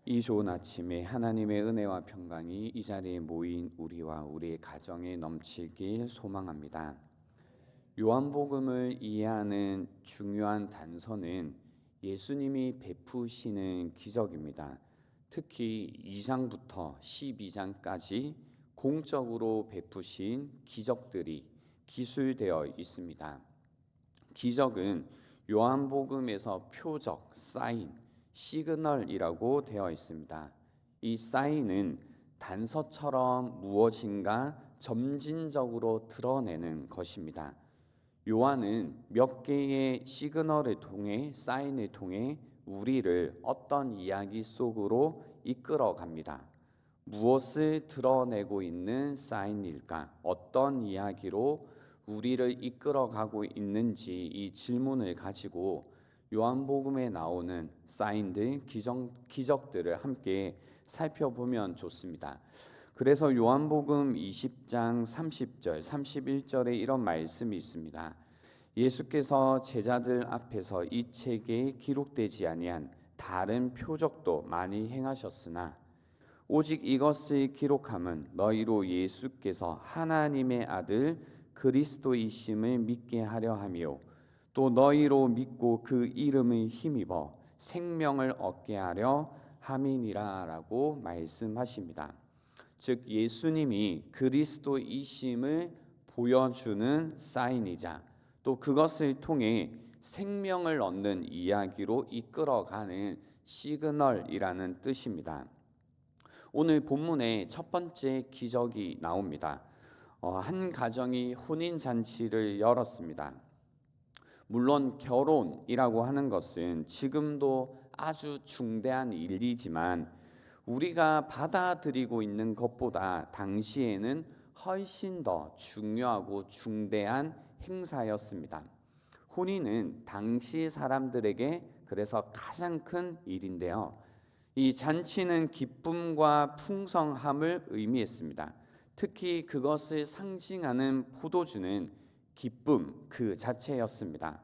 이 좋은 아침에 하나님의 은혜와 평강이 이 자리에 모인 우리와 우리의 가정에 넘치길 소망합니다. 요한복음을 이해하는 중요한 단서는 예수님이 베푸시는 기적입니다. 특히 2장부터 12장까지 공적으로 베푸신 기적들이 기술되어 있습니다. 기적은 요한복음에서 표적, 사인, 시그널이라고 되어 있습니다. 이 사인은 단서처럼 무엇인가 점진적으로 드러내는 것입니다. 요한은 몇 개의 시그널을 통해 사인을 통해 우리를 어떤 이야기 속으로 이끌어 갑니다. 무엇을 드러내고 있는 사인일까? 어떤 이야기로 우리를 이끌어가고 있는지 이 질문을 가지고 요한복음에 나오는 사인들, 기적들을 함께 살펴보면 좋습니다. 그래서 요한복음 20장 30절, 31절에 이런 말씀이 있습니다. 예수께서 제자들 앞에서 이 책에 기록되지 아니한 다른 표적도 많이 행하셨으나 오직 이것을 기록함은 너희로 예수께서 하나님의 아들 그리스도이심을 믿게 하려 함이요 또 너희로 믿고 그 이름을 힘입어 생명을 얻게 하려 함이니라라고 말씀하십니다. 즉 예수님이 그리스도이심을 보여주는 사인이자 또 그것을 통해 생명을 얻는 이야기로 이끌어가는 시그널이라는 뜻입니다. 오늘 본문의 첫 번째 기적이 나옵니다. 한 가정이 혼인잔치를 열었습니다. 물론 결혼이라고 하는 것은 지금도 아주 중대한 일이지만 우리가 받아들이고 있는 것보다 당시에는 훨씬 더 중요하고 중대한 행사였습니다. 혼인은 당시 사람들에게 그래서 가장 큰 일인데요. 이 잔치는 기쁨과 풍성함을 의미했습니다. 특히 그것을 상징하는 포도주는 기쁨 그 자체였습니다.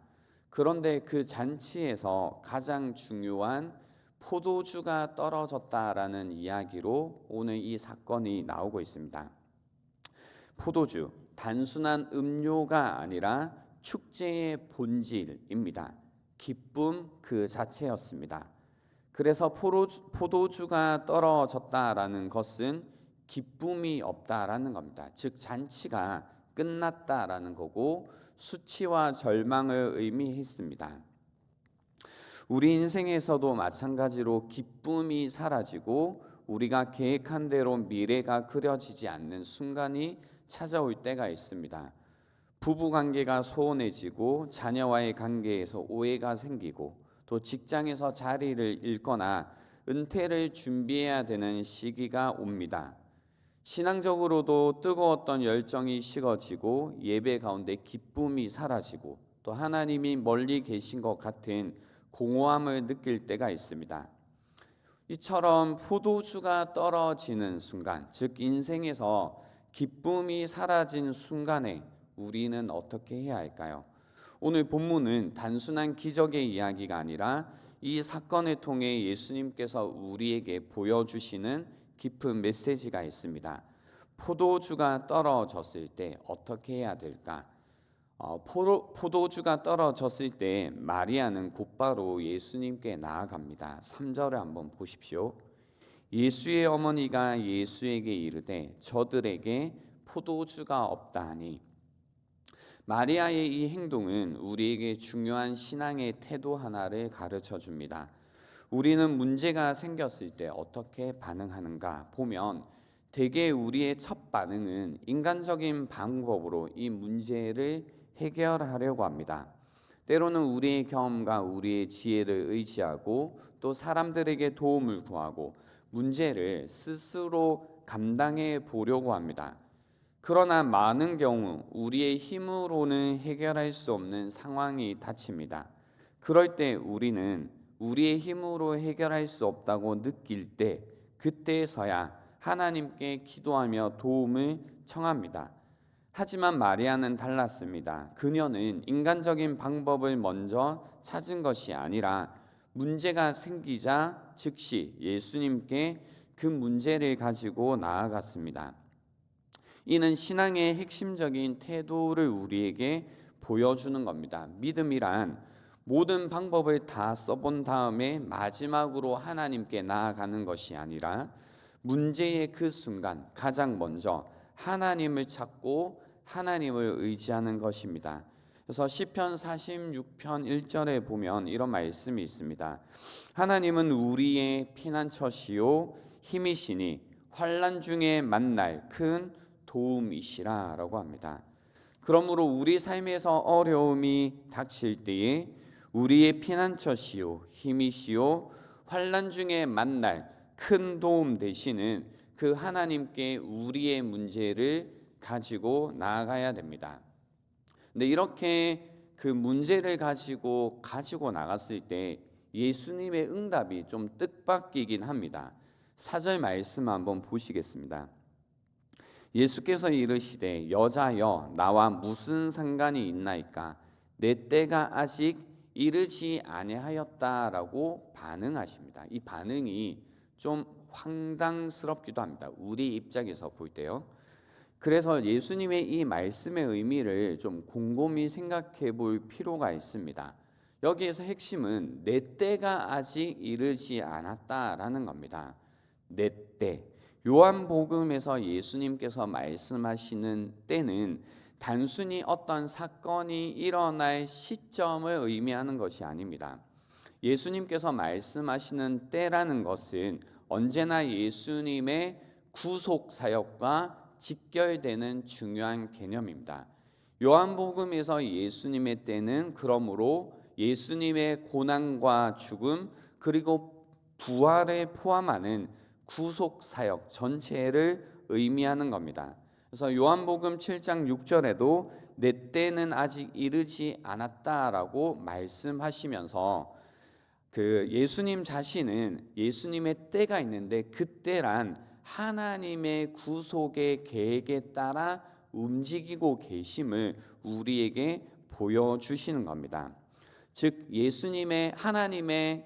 그런데 그 잔치에서 가장 중요한 포도주가 떨어졌다라는 이야기로 오늘 이 사건이 나오고 있습니다. 포도주, 단순한 음료가 아니라 축제의 본질입니다. 기쁨 그 자체였습니다. 그래서 포도주가 떨어졌다라는 것은 기쁨이 없다라는 겁니다. 즉 잔치가 끝났다라는 거고 수치와 절망을 의미했습니다. 우리 인생에서도 마찬가지로 기쁨이 사라지고 우리가 계획한 대로 미래가 그려지지 않는 순간이 찾아올 때가 있습니다. 부부 관계가 소원해지고 자녀와의 관계에서 오해가 생기고 또 직장에서 자리를 잃거나 은퇴를 준비해야 되는 시기가 옵니다. 신앙적으로도 뜨거웠던 열정이 식어지고 예배 가운데 기쁨이 사라지고 또 하나님이 멀리 계신 것 같은 공허함을 느낄 때가 있습니다. 이처럼 포도주가 떨어지는 순간, 즉 인생에서 기쁨이 사라진 순간에 우리는 어떻게 해야 할까요? 오늘 본문은 단순한 기적의 이야기가 아니라 이 사건을 통해 예수님께서 우리에게 보여주시는 깊은 메시지가 있습니다. 포도주가 떨어졌을 때 어떻게 해야 될까? 포도주가 떨어졌을 때 마리아는 곧바로 예수님께 나아갑니다. 3절을 한번 보십시오. 예수의 어머니가 예수에게 이르되 저들에게 포도주가 없다 하니 마리아의 이 행동은 우리에게 중요한 신앙의 태도 하나를 가르쳐 줍니다. 우리는 문제가 생겼을 때 어떻게 반응하는가 보면 대개 우리의 첫 반응은 인간적인 방법으로 이 문제를 해결하려고 합니다. 때로는 우리의 경험과 우리의 지혜를 의지하고 또 사람들에게 도움을 구하고 문제를 스스로 감당해 보려고 합니다. 그러나 많은 경우 우리의 힘으로는 해결할 수 없는 상황이 닥칩니다. 그럴 때 우리는 우리의 힘으로 해결할 수 없다고 느낄 때 그때서야 하나님께 기도하며 도움을 청합니다. 하지만 마리아는 달랐습니다. 그녀는 인간적인 방법을 먼저 찾은 것이 아니라 문제가 생기자 즉시 예수님께 그 문제를 가지고 나아갔습니다. 이는 신앙의 핵심적인 태도를 우리에게 보여주는 겁니다. 믿음이란 모든 방법을 다 써본 다음에 마지막으로 하나님께 나아가는 것이 아니라 문제의 그 순간 가장 먼저 하나님을 찾고 하나님을 의지하는 것입니다. 그래서 시편 46편 1절에 보면 이런 말씀이 있습니다. 하나님은 우리의 피난처시요 힘이시니 환난 중에 만날 큰 도움이시라 라고 합니다. 그러므로 우리 삶에서 어려움이 닥칠 때에 우리의 피난처시요 힘이시요 환난 중에 만날 큰 도움 되시는 그 하나님께 우리의 문제를 가지고 나아가야 됩니다. 근데 이렇게 그 문제를 가지고 나갔을 때 예수님의 응답이 좀 뜻밖이긴 합니다. 4절 말씀 한번 보시겠습니다. 예수께서 이르시되 여자여 나와 무슨 상관이 있나이까 내 때가 아직 이르지 아니하였다라고 반응하십니다. 이 반응이 좀 황당스럽기도 합니다. 우리 입장에서 볼 때요. 그래서 예수님의 이 말씀의 의미를 좀 곰곰이 생각해 볼 필요가 있습니다. 여기에서 핵심은 내 때가 아직 이르지 않았다라는 겁니다. 내 때. 요한복음에서 예수님께서 말씀하시는 때는 단순히 어떤 사건이 일어날 시점을 의미하는 것이 아닙니다. 예수님께서 말씀하시는 때라는 것은 언제나 예수님의 구속 사역과 직결되는 중요한 개념입니다. 요한복음에서 예수님의 때는 그러므로 예수님의 고난과 죽음 그리고 부활을 포함하는 구속 사역 전체를 의미하는 겁니다. 그래서 요한복음 7장 6절에도 내 때는 아직 이르지 않았다라고 말씀하시면서 그 예수님 자신은 예수님의 때가 있는데 그 때란 하나님의 구속의 계획에 따라 움직이고 계심을 우리에게 보여주시는 겁니다. 즉 예수님의 하나님의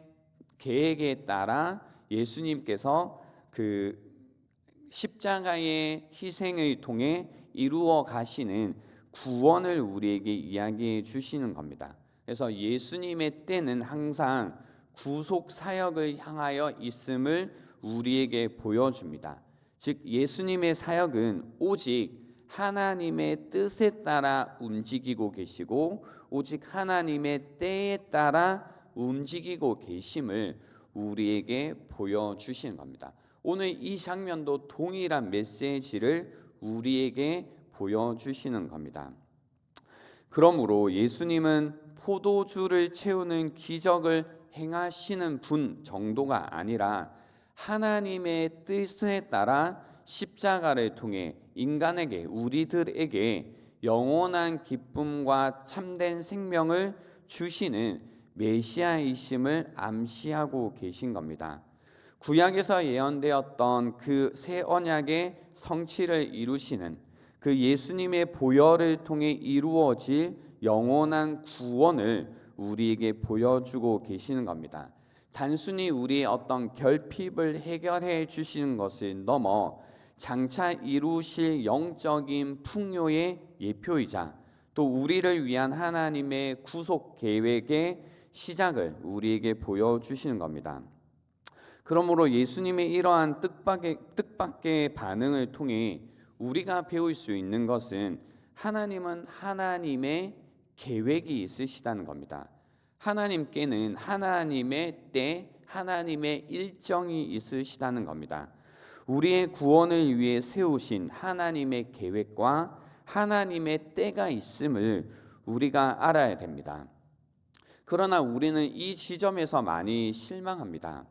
계획에 따라 예수님께서 그 십자가의 희생을 통해 이루어 가시는 구원을 우리에게 이야기해 주시는 겁니다. 그래서 예수님의 때는 항상 구속 사역을 향하여 있음을 우리에게 보여줍니다. 즉 예수님의 사역은 오직 하나님의 뜻에 따라 움직이고 계시고 오직 하나님의 때에 따라 움직이고 계심을 우리에게 보여주시는 겁니다. 오늘 이 장면도 동일한 메시지를 우리에게 보여주시는 겁니다. 그러므로 예수님은 포도주를 채우는 기적을 행하시는 분 정도가 아니라 하나님의 뜻에 따라 십자가를 통해 인간에게 우리들에게 영원한 기쁨과 참된 생명을 주시는 메시아이심을 암시하고 계신 겁니다. 구약에서 예언되었던 그 새 언약의 성취를 이루시는 그 예수님의 보혈을 통해 이루어질 영원한 구원을 우리에게 보여주고 계시는 겁니다. 단순히 우리의 어떤 결핍을 해결해 주시는 것을 넘어 장차 이루실 영적인 풍요의 예표이자 또 우리를 위한 하나님의 구속 계획의 시작을 우리에게 보여주시는 겁니다. 그러므로 예수님의 이러한 뜻밖의 반응을 통해 우리가 배울 수 있는 것은 하나님은 하나님의 계획이 있으시다는 겁니다. 하나님께는 하나님의 때, 하나님의 일정이 있으시다는 겁니다. 우리의 구원을 위해 세우신 하나님의 계획과 하나님의 때가 있음을 우리가 알아야 됩니다. 그러나 우리는 이 지점에서 많이 실망합니다.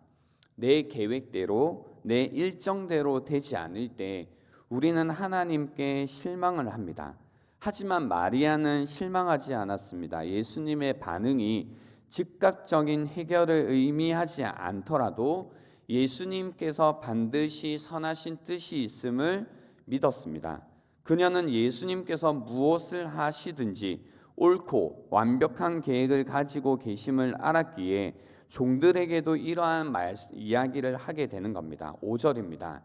내 계획대로, 내 일정대로 되지 않을 때 우리는 하나님께 실망을 합니다. 하지만 마리아는 실망하지 않았습니다. 예수님의 반응이 즉각적인 해결을 의미하지 않더라도 예수님께서 반드시 선하신 뜻이 있음을 믿었습니다. 그녀는 예수님께서 무엇을 하시든지 옳고 완벽한 계획을 가지고 계심을 알았기에 종들에게도 이러한 이야기를 하게 되는 겁니다. 5절입니다.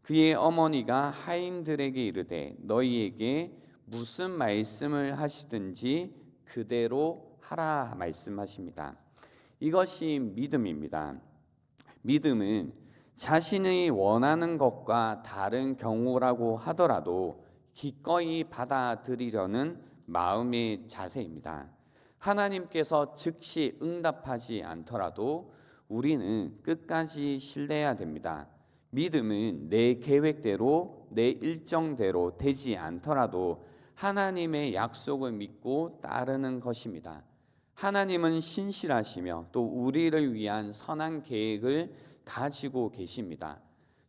그의 어머니가 하인들에게 이르되 너희에게 무슨 말씀을 하시든지 그대로 하라 말씀하십니다. 이것이 믿음입니다. 믿음은 자신이 원하는 것과 다른 경우라고 하더라도 기꺼이 받아들이려는 마음의 자세입니다. 하나님께서 즉시 응답하지 않더라도 우리는 끝까지 신뢰해야 됩니다. 믿음은 내 계획대로, 내 일정대로 되지 않더라도 하나님의 약속을 믿고 따르는 것입니다. 하나님은 신실하시며 또 우리를 위한 선한 계획을 가지고 계십니다.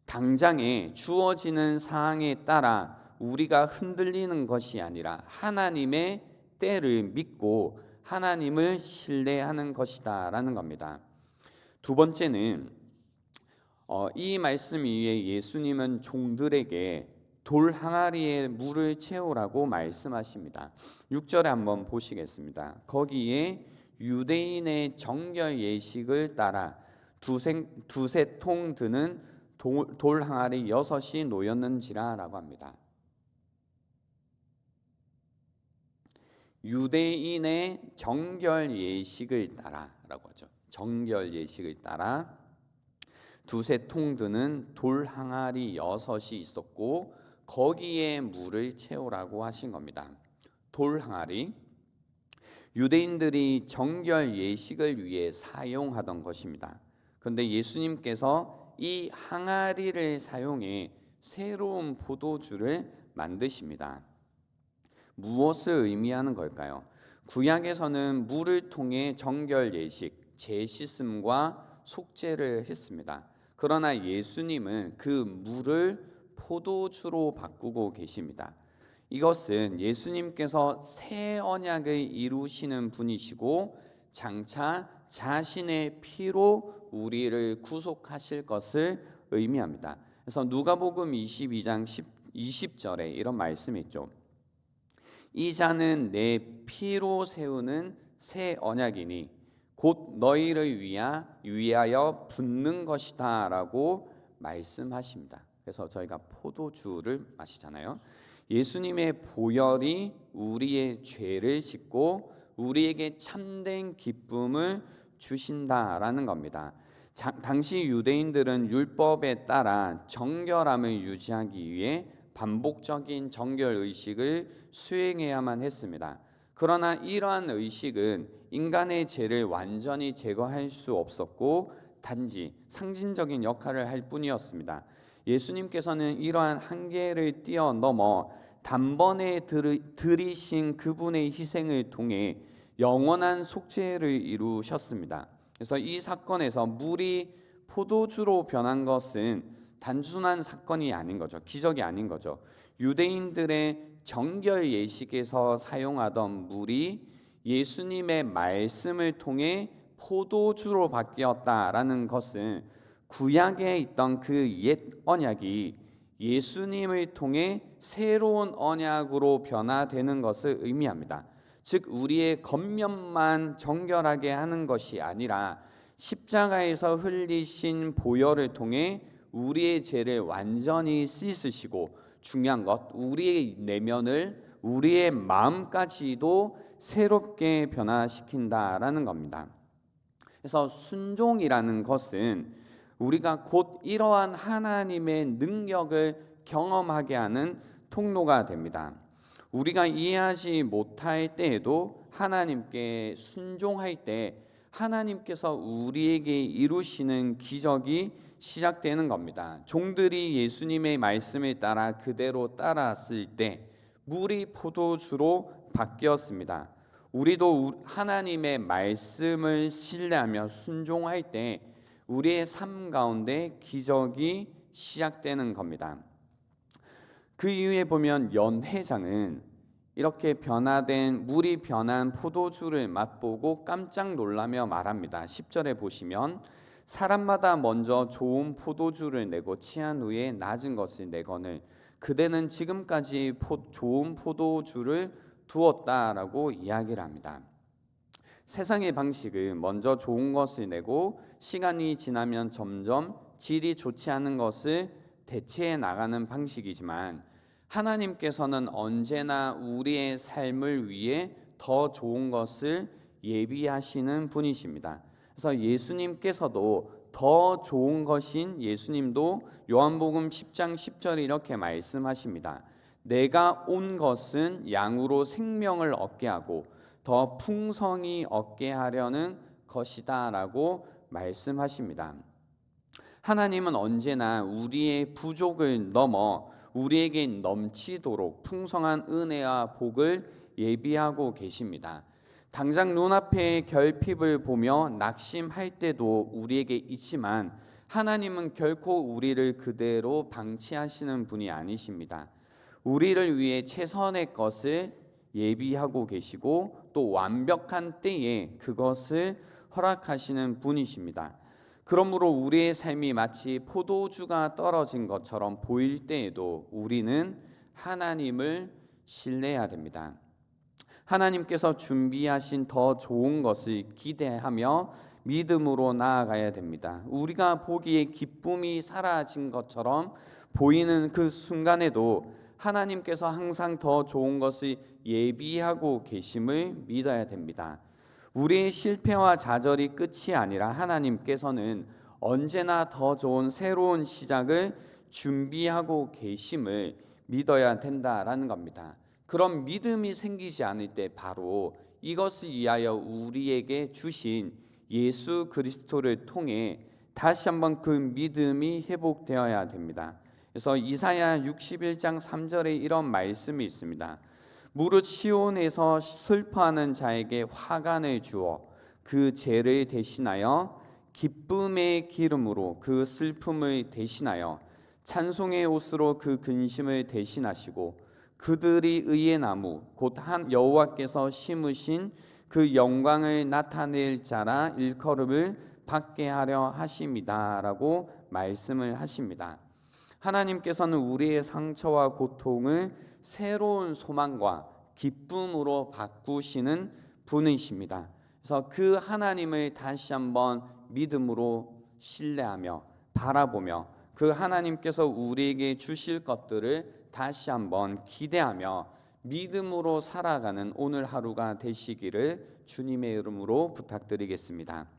당장에 주어지는 사항에 따라 우리가 흔들리는 것이 아니라 하나님의 때를 믿고 하나님을 신뢰하는 것이다 라는 겁니다. 두 번째는 이 말씀 이후에 예수님은 종들에게 돌 항아리에 물을 채우라고 말씀하십니다. 6절에 한번 보시겠습니다. 거기에 유대인의 정결 예식을 따라 두세 통 드는 돌 항아리 6이 놓였는지라 라고 합니다. 유대인의 정결 예식을 따라 라고 하죠. 정결 예식을 따라 두세 통 드는 돌 항아리 6이 있었고 거기에 물을 채우라고 하신 겁니다. 돌 항아리, 유대인들이 정결 예식을 위해 사용하던 것입니다. 그런데 예수님께서 이 항아리를 사용해 새로운 포도주를 만드십니다. 무엇을 의미하는 걸까요? 구약에서는 물을 통해 정결 예식, 재씻음과 속죄를 했습니다. 그러나 예수님은 그 물을 포도주로 바꾸고 계십니다. 이것은 예수님께서 새 언약을 이루시는 분이시고 장차 자신의 피로 우리를 구속하실 것을 의미합니다. 그래서 누가복음 22장 20절에 이런 말씀이 있죠. 이 잔은 내 피로 세우는 새 언약이니 곧 너희를 위하여 붓는 것이다 라고 말씀하십니다. 그래서 저희가 포도주를 마시잖아요. 예수님의 보혈이 우리의 죄를 씻고 우리에게 참된 기쁨을 주신다라는 겁니다. 당시 유대인들은 율법에 따라 정결함을 유지하기 위해 반복적인 정결 의식을 수행해야만 했습니다. 그러나 이러한 의식은 인간의 죄를 완전히 제거할 수 없었고 단지 상징적인 역할을 할 뿐이었습니다. 예수님께서는 이러한 한계를 뛰어넘어 단번에 들이신 그분의 희생을 통해 영원한 속죄를 이루셨습니다. 그래서 이 사건에서 물이 포도주로 변한 것은 단순한 사건이 아닌 거죠. 기적이 아닌 거죠. 유대인들의 정결 예식에서 사용하던 물이 예수님의 말씀을 통해 포도주로 바뀌었다라는 것은 구약에 있던 그 옛 언약이 예수님을 통해 새로운 언약으로 변화되는 것을 의미합니다. 즉 우리의 겉면만 정결하게 하는 것이 아니라 십자가에서 흘리신 보혈을 통해 우리의 죄를 완전히 씻으시고 중요한 것 우리의 내면을 우리의 마음까지도 새롭게 변화시킨다라는 겁니다. 그래서 순종이라는 것은 우리가 곧 이러한 하나님의 능력을 경험하게 하는 통로가 됩니다. 우리가 이해하지 못할 때에도 하나님께 순종할 때 하나님께서 우리에게 이루시는 기적이 시작되는 겁니다. 종들이 예수님의 말씀을 따라 그대로 따랐을 때 물이 포도주로 바뀌었습니다. 우리도 하나님의 말씀을 신뢰하며 순종할 때 우리의 삶 가운데 기적이 시작되는 겁니다. 그 이후에 보면 연회장은 이렇게 물이 변한 포도주를 맛보고 깜짝 놀라며 말합니다. 10절에 보시면 사람마다 먼저 좋은 포도주를 내고 취한 후에 낮은 것을 내거늘 그대는 지금까지 좋은 포도주를 두었다라고 이야기를 합니다. 세상의 방식은 먼저 좋은 것을 내고 시간이 지나면 점점 질이 좋지 않은 것을 대체해 나가는 방식이지만, 하나님께서는 언제나 우리의 삶을 위해 더 좋은 것을 예비하시는 분이십니다. 그래서 예수님께서도 더 좋은 것인 예수님도 요한복음 10장 10절에 이렇게 말씀하십니다. 내가 온 것은 양으로 생명을 얻게 하고 더 풍성히 얻게 하려는 것이다 라고 말씀하십니다. 하나님은 언제나 우리의 부족을 넘어 우리에게 넘치도록 풍성한 은혜와 복을 예비하고 계십니다. 당장 눈앞의 결핍을 보며 낙심할 때도 우리에게 있지만, 하나님은 결코 우리를 그대로 방치하시는 분이 아니십니다. 우리를 위해 최선의 것을 예비하고 계시고 또 완벽한 때에 그것을 허락하시는 분이십니다. 그러므로 우리의 삶이 마치 포도주가 떨어진 것처럼 보일 때에도 우리는 하나님을 신뢰해야 됩니다. 하나님께서 준비하신 더 좋은 것을 기대하며 믿음으로 나아가야 됩니다. 우리가 보기에 기쁨이 사라진 것처럼 보이는 그 순간에도 하나님께서 항상 더 좋은 것을 예비하고 계심을 믿어야 됩니다. 우리의 실패와 좌절이 끝이 아니라 하나님께서는 언제나 더 좋은 새로운 시작을 준비하고 계심을 믿어야 된다라는 겁니다. 그런 믿음이 생기지 않을 때 바로 이것을 위하여 우리에게 주신 예수 그리스도를 통해 다시 한번 그 믿음이 회복되어야 됩니다. 그래서 이사야 61장 3절에 이런 말씀이 있습니다. 무릇 시온에서 슬퍼하는 자에게 화관을 주어 그 죄를 대신하여 기쁨의 기름으로 그 슬픔을 대신하여 찬송의 옷으로 그 근심을 대신하시고 그들이 의의 나무 곧 한 여호와께서 심으신 그 영광을 나타낼 자라 일컬음을 받게 하려 하심이다 라고 말씀을 하십니다. 하나님께서는 우리의 상처와 고통을 새로운 소망과 기쁨으로 바꾸시는 분이십니다. 그래서 그 하나님을 다시 한번 믿음으로 신뢰하며 바라보며 그 하나님께서 우리에게 주실 것들을 다시 한번 기대하며 믿음으로 살아가는 오늘 하루가 되시기를 주님의 이름으로 부탁드리겠습니다.